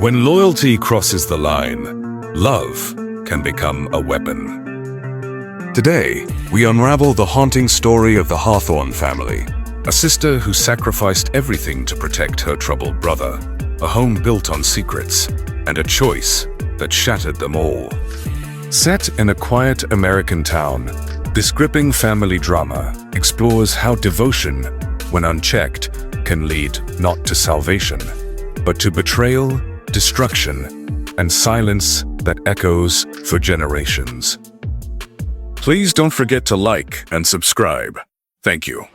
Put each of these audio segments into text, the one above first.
When loyalty crosses the line, love can become a weapon. Today, we unravel the haunting story of the Hawthorne family, a sister who sacrificed everything to protect her troubled brother, a home built on secrets, and a choice that shattered them all. Set in a quiet American town, this gripping family drama explores how devotion, when unchecked, can lead not to salvation, but to betrayal, destruction, and silence that echoes for generations. Please don't forget to like and subscribe. Thank you.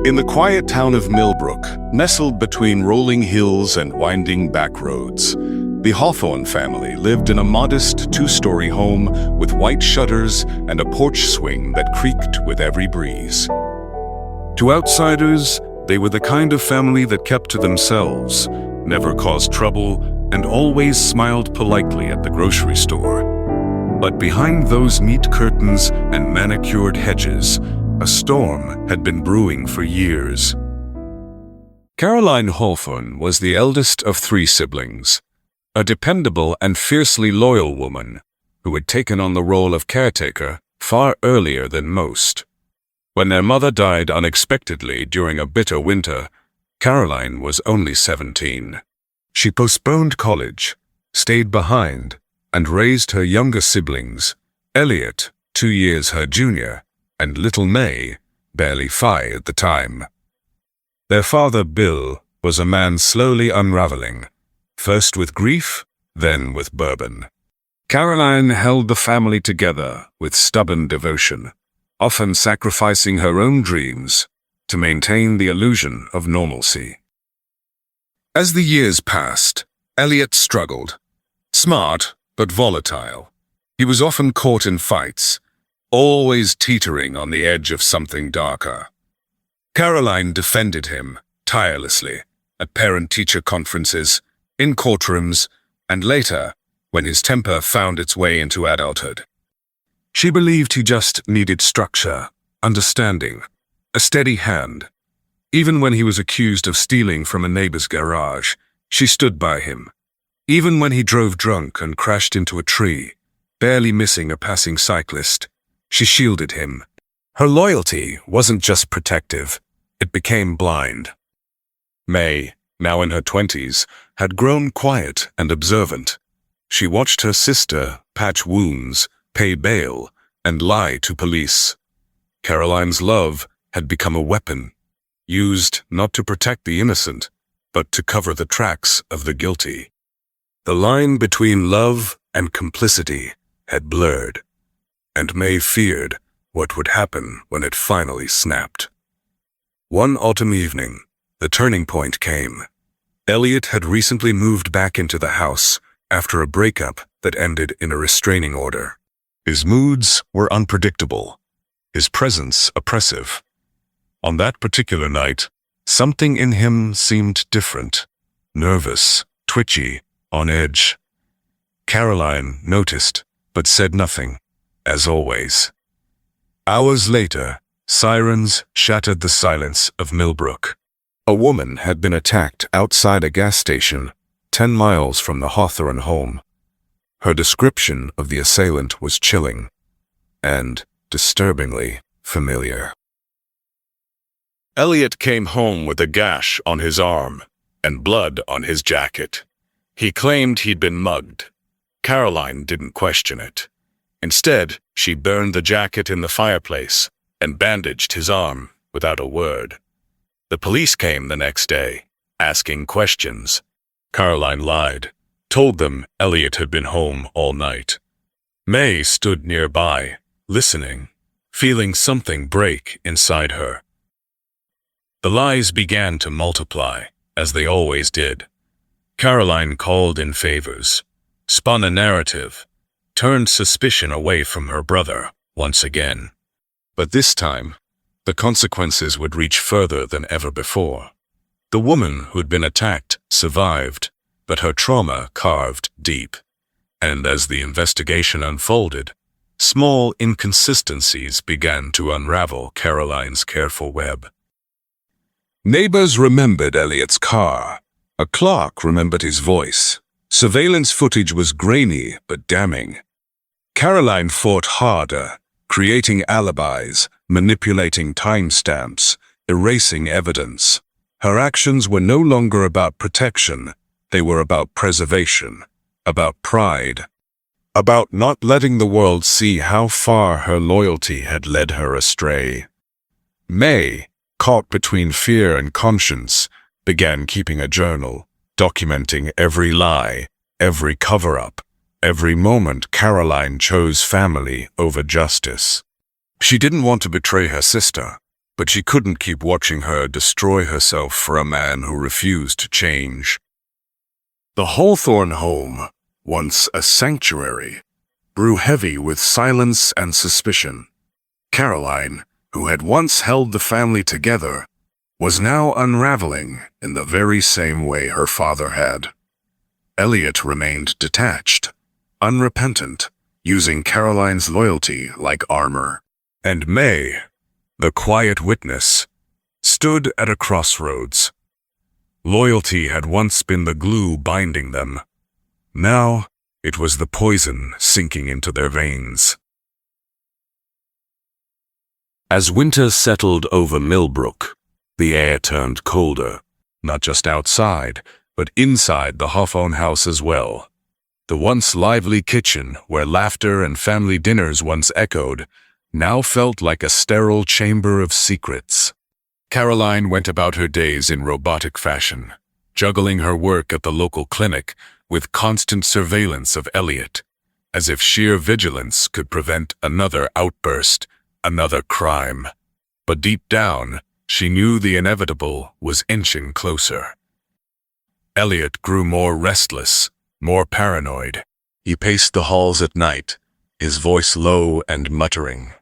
In the quiet town of Millbrook, nestled between rolling hills and winding back roads, the Hawthorne family lived in a modest two-story home with white shutters and a porch swing that creaked with every breeze. To outsiders, they were the kind of family that kept to themselves, never caused trouble, and always smiled politely at the grocery store. But behind those neat curtains and manicured hedges, a storm had been brewing for years. Caroline Hawthorne was the eldest of 3 siblings, a dependable and fiercely loyal woman who had taken on the role of caretaker far earlier than most. When their mother died unexpectedly during a bitter winter, Caroline was only 17. She postponed college, stayed behind, and raised her younger siblings, Elliot, 2 years her junior, and little May, barely 5 at the time. Their father, Bill, was a man slowly unraveling, first with grief, then with bourbon. Caroline held the family together with stubborn devotion, often sacrificing her own dreams to maintain the illusion of normalcy. As the years passed, Elliot struggled. Smart, but volatile. He was often caught in fights, always teetering on the edge of something darker. Caroline defended him tirelessly at parent-teacher conferences, in courtrooms, and later, when his temper found its way into adulthood. She believed he just needed structure, understanding, a steady hand. Even when he was accused of stealing from a neighbor's garage, she stood by him. Even when he drove drunk and crashed into a tree, barely missing a passing cyclist, she shielded him. Her loyalty wasn't just protective, it became blind. May, now in her 20s, had grown quiet and observant. She watched her sister patch wounds, pay bail, and lie to police. Caroline's love had become a weapon, used not to protect the innocent, but to cover the tracks of the guilty. The line between love and complicity had blurred, and May feared what would happen when it finally snapped. One autumn evening, the turning point came. Elliot had recently moved back into the house after a breakup that ended in a restraining order. His moods were unpredictable, his presence oppressive. On that particular night, something in him seemed different, nervous, twitchy, on edge. Caroline noticed, but said nothing, as always. Hours later, sirens shattered the silence of Millbrook. A woman had been attacked outside a gas station 10 miles from the Hawthorne home. Her description of the assailant was chilling and disturbingly familiar. Elliot came home with a gash on his arm and blood on his jacket. He claimed he'd been mugged. Caroline didn't question it. Instead, she burned the jacket in the fireplace and bandaged his arm without a word. The police came the next day, asking questions. Caroline lied, told them Elliot had been home all night. May stood nearby, listening, feeling something break inside her. The lies began to multiply, as they always did. Caroline called in favors, spun a narrative, turned suspicion away from her brother once again. But this time, the consequences would reach further than ever before. The woman who'd been attacked survived, but her trauma carved deep. And as the investigation unfolded, Small inconsistencies began to unravel Caroline's careful web. Neighbors remembered Elliot's car. A clerk remembered his voice. Surveillance footage was grainy but damning. Caroline fought harder, creating alibis, manipulating timestamps, erasing evidence. Her actions were no longer about protection. They were about preservation, about pride, about not letting the world see how far her loyalty had led her astray. May, caught between fear and conscience, began keeping a journal, documenting every lie, every cover-up, every moment Caroline chose family over justice. She didn't want to betray her sister, but she couldn't keep watching her destroy herself for a man who refused to change. The Hawthorne home, once a sanctuary, grew heavy with silence and suspicion. Caroline, who had once held the family together, was now unraveling in the very same way her father had. Elliot remained detached, unrepentant, using Caroline's loyalty like armor. And May, the quiet witness, stood at a crossroads. Loyalty had once been the glue binding them. Now, it was the poison sinking into their veins. As winter settled over Millbrook, the air turned colder, not just outside, but inside the Hawthorne house as well. The once lively kitchen, where laughter and family dinners once echoed, now felt like a sterile chamber of secrets. Caroline went about her days in robotic fashion, juggling her work at the local clinic with constant surveillance of Elliot, as if sheer vigilance could prevent another outburst, another crime. But deep down, she knew the inevitable was inching closer. Elliot grew more restless, more paranoid. He paced the halls at night, his voice low and muttering.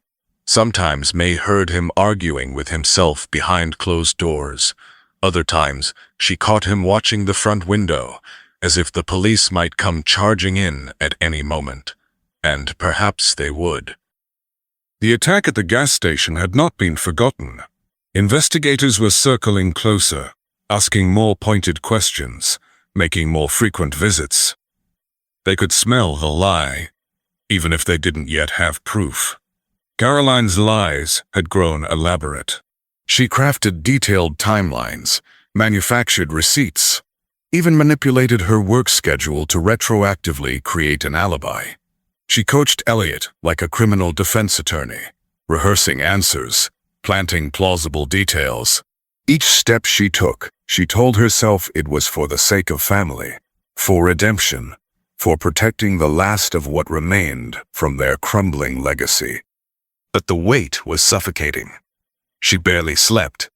Sometimes May heard him arguing with himself behind closed doors. Other times, she caught him watching the front window, as if the police might come charging in at any moment. And perhaps they would. The attack at the gas station had not been forgotten. Investigators were circling closer, asking more pointed questions, making more frequent visits. They could smell the lie, even if they didn't yet have proof. Caroline's lies had grown elaborate. She crafted detailed timelines, manufactured receipts, even manipulated her work schedule to retroactively create an alibi. She coached Elliot like a criminal defense attorney, rehearsing answers, planting plausible details. Each step she took, she told herself it was for the sake of family, for redemption, for protecting the last of what remained from their crumbling legacy. But the weight was suffocating. She barely slept.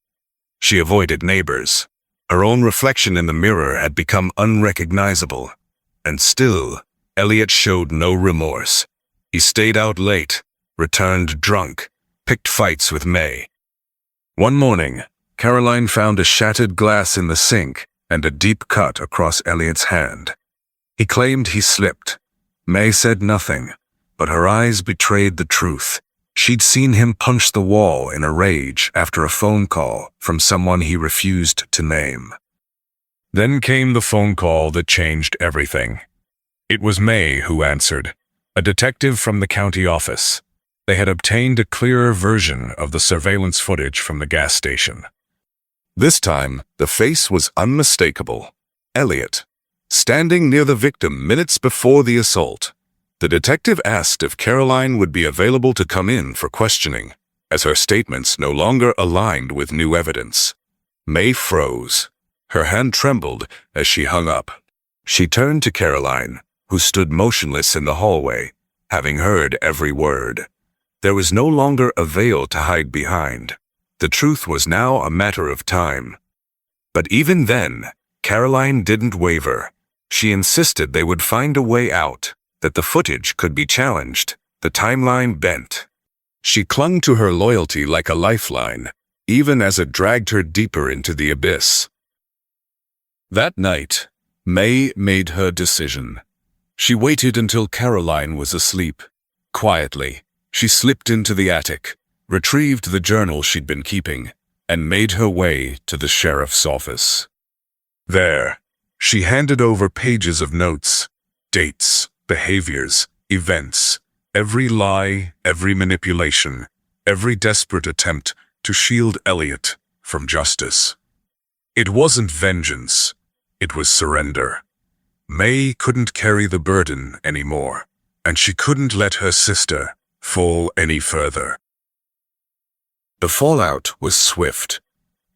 She avoided neighbors. Her own reflection in the mirror had become unrecognizable. And still, Elliot showed no remorse. He stayed out late, returned drunk, picked fights with May. One morning, Caroline found a shattered glass in the sink and a deep cut across Elliot's hand. He claimed he slipped. May said nothing, but her eyes betrayed the truth. She'd seen him punch the wall in a rage after a phone call from someone he refused to name. Then came the phone call that changed everything. It was May who answered, a detective from the county office. They had obtained a clearer version of the surveillance footage from the gas station. This time, the face was unmistakable. Elliot, standing near the victim minutes before the assault. The detective asked if Caroline would be available to come in for questioning, as her statements no longer aligned with new evidence. May froze. Her hand trembled as she hung up. She turned to Caroline, who stood motionless in the hallway, having heard every word. There was no longer a veil to hide behind. The truth was now a matter of time. But even then, Caroline didn't waver. She insisted they would find a way out, that the footage could be challenged, the timeline bent. She clung to her loyalty like a lifeline, even as it dragged her deeper into the abyss. That night, May made her decision. She waited until Caroline was asleep. Quietly, she slipped into the attic, retrieved the journal she'd been keeping, and made her way to the sheriff's office. There, she handed over pages of notes, dates, behaviors, events, every lie, every manipulation, every desperate attempt to shield Elliot from justice. It wasn't vengeance, it was surrender. May couldn't carry the burden anymore, and she couldn't let her sister fall any further. The fallout was swift.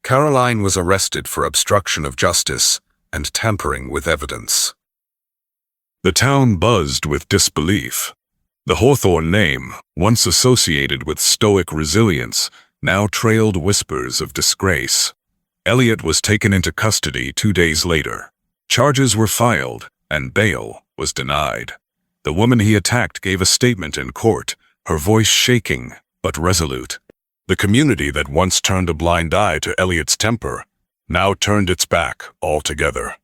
Caroline was arrested for obstruction of justice and tampering with evidence. The town buzzed with disbelief. The Hawthorne name, once associated with stoic resilience, now trailed whispers of disgrace. Elliot was taken into custody 2 days later. Charges were filed, and bail was denied. The woman he attacked gave a statement in court, her voice shaking but resolute. The community that once turned a blind eye to Elliot's temper now turned its back altogether.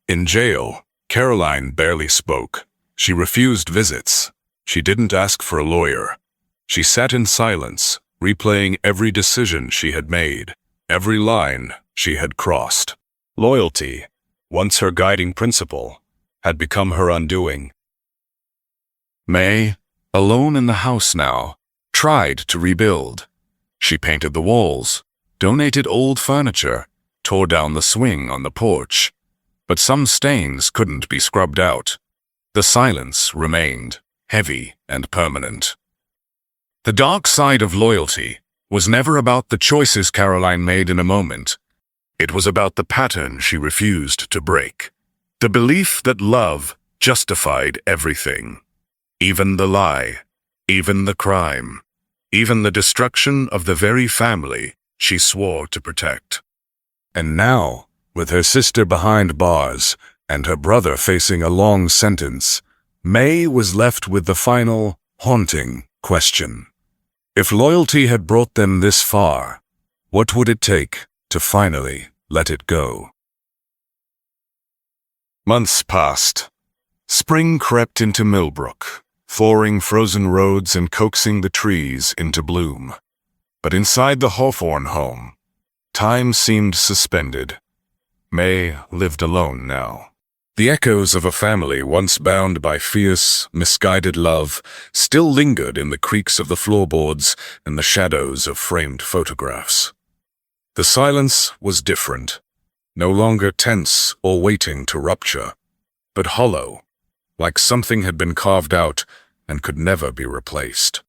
In jail, Caroline barely spoke. She refused visits. She didn't ask for a lawyer. She sat in silence, replaying every decision she had made, every line she had crossed. Loyalty, once her guiding principle, had become her undoing. May, alone in the house now, tried to rebuild. She painted the walls, donated old furniture, tore down the swing on the porch. But some stains couldn't be scrubbed out. The silence remained, heavy and permanent. The dark side of loyalty was never about the choices Caroline made in a moment. It was about the pattern she refused to break. The belief that love justified everything. Even the lie, even the crime, even the destruction of the very family she swore to protect. And now, with her sister behind bars and her brother facing a long sentence, May was left with the final, haunting question. If loyalty had brought them this far, what would it take to finally let it go? Months passed. Spring crept into Millbrook, thawing frozen roads and coaxing the trees into bloom. But inside the Hawthorne home, time seemed suspended. May lived alone now. The echoes of a family once bound by fierce, misguided love still lingered in the creaks of the floorboards and the shadows of framed photographs. The silence was different, no longer tense or waiting to rupture, but hollow, like something had been carved out and could never be replaced.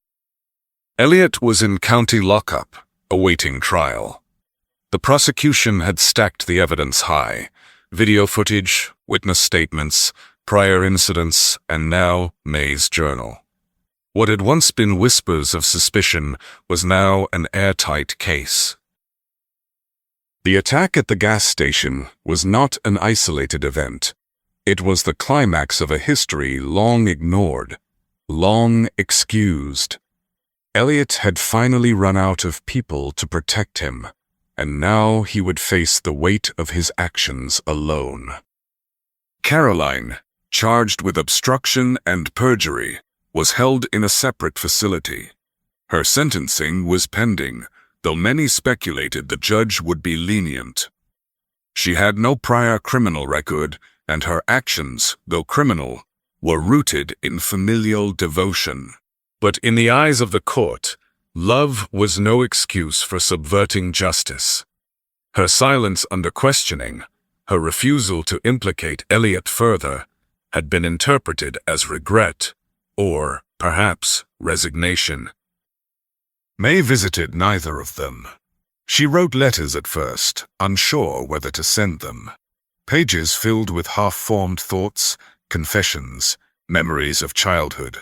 Elliot was in county lockup, awaiting trial. The prosecution had stacked the evidence high: video footage, witness statements, prior incidents, and now May's journal. What had once been whispers of suspicion was now an airtight case. The attack at the gas station was not an isolated event. It was the climax of a history long ignored, long excused. Elliot had finally run out of people to protect him, and now he would face the weight of his actions alone. Caroline, charged with obstruction and perjury, was held in a separate facility. Her sentencing was pending, though many speculated the judge would be lenient. She had no prior criminal record, and her actions, though criminal, were rooted in familial devotion. But in the eyes of the court, love was no excuse for subverting justice. Her silence under questioning, her refusal to implicate Elliot further, had been interpreted as regret, or, perhaps, resignation. May visited neither of them. She wrote letters at first, unsure whether to send them. Pages filled with half-formed thoughts, confessions, memories of childhood.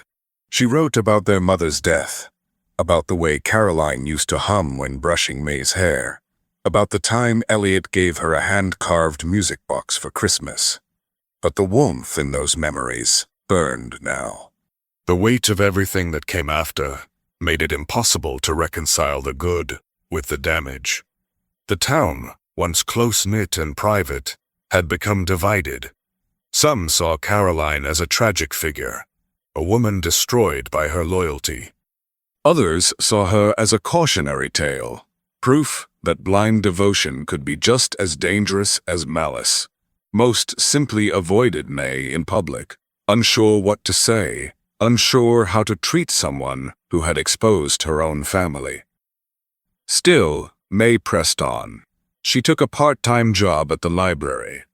She wrote about their mother's death, about the way Caroline used to hum when brushing May's hair, about the time Elliot gave her a hand-carved music box for Christmas. But the warmth in those memories burned now. The weight of everything that came after made it impossible to reconcile the good with the damage. The town, once close-knit and private, had become divided. Some saw Caroline as a tragic figure, a woman destroyed by her loyalty. Others saw her as a cautionary tale, proof that blind devotion could be just as dangerous as malice. Most simply avoided May in public, unsure what to say, unsure how to treat someone who had exposed her own family. Still, May pressed on. She took a part-time job at the library.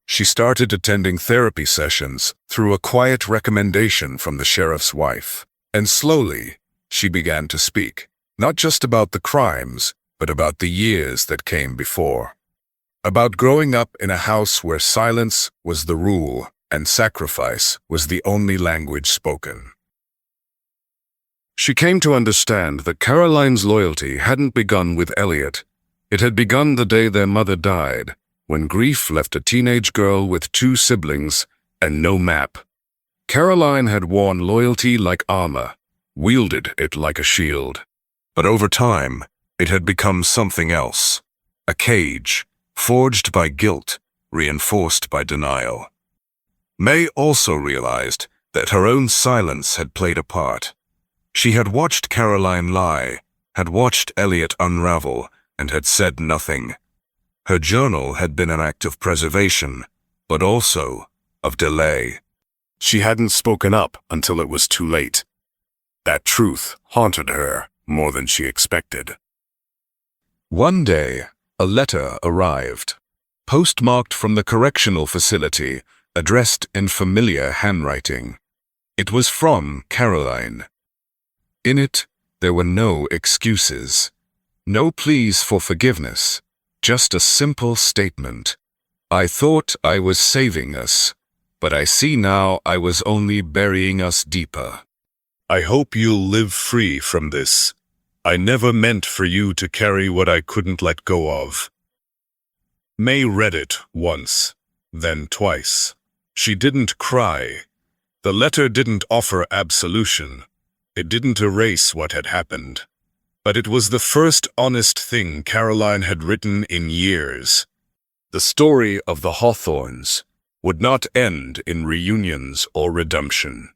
She started attending therapy sessions through a quiet recommendation from the sheriff's wife. And slowly, she began to speak, not just about the crimes, but about the years that came before. About growing up in a house where silence was the rule and sacrifice was the only language spoken. She came to understand that Caroline's loyalty hadn't begun with Elliot. It had begun the day their mother died, when grief left a teenage girl with 2 siblings and no map. Caroline had worn loyalty like armor, wielded it like a shield. But over time, it had become something else. A cage, forged by guilt, reinforced by denial. May also realized that her own silence had played a part. She had watched Caroline lie, had watched Elliot unravel, and had said nothing. Her journal had been an act of preservation, but also of delay. She hadn't spoken up until it was too late. That truth haunted her more than she expected. One day, a letter arrived, postmarked from the correctional facility, addressed in familiar handwriting. It was from Caroline. In it, there were no excuses, no pleas for forgiveness, just a simple statement. I thought I was saving us, but I see now I was only burying us deeper. I hope you'll live free from this. I never meant for you to carry what I couldn't let go of. May read it once, then twice. She didn't cry. The letter didn't offer absolution. It didn't erase what had happened. But it was the first honest thing Caroline had written in years. The story of the Hawthorns would not end in reunions or redemption.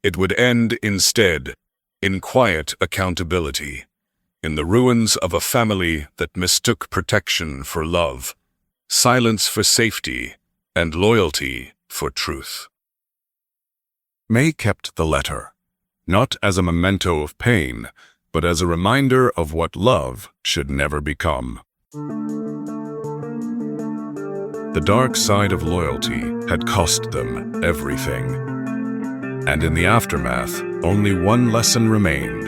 It would end instead in quiet accountability, in the ruins of a family that mistook protection for love, silence for safety, and loyalty for truth. May kept the letter, not as a memento of pain, but as a reminder of what love should never become. The dark side of loyalty had cost them everything. And in the aftermath, only one lesson remained.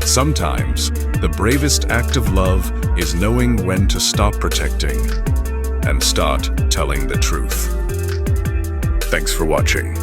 Sometimes, the bravest act of love is knowing when to stop protecting and start telling the truth. Thanks for watching.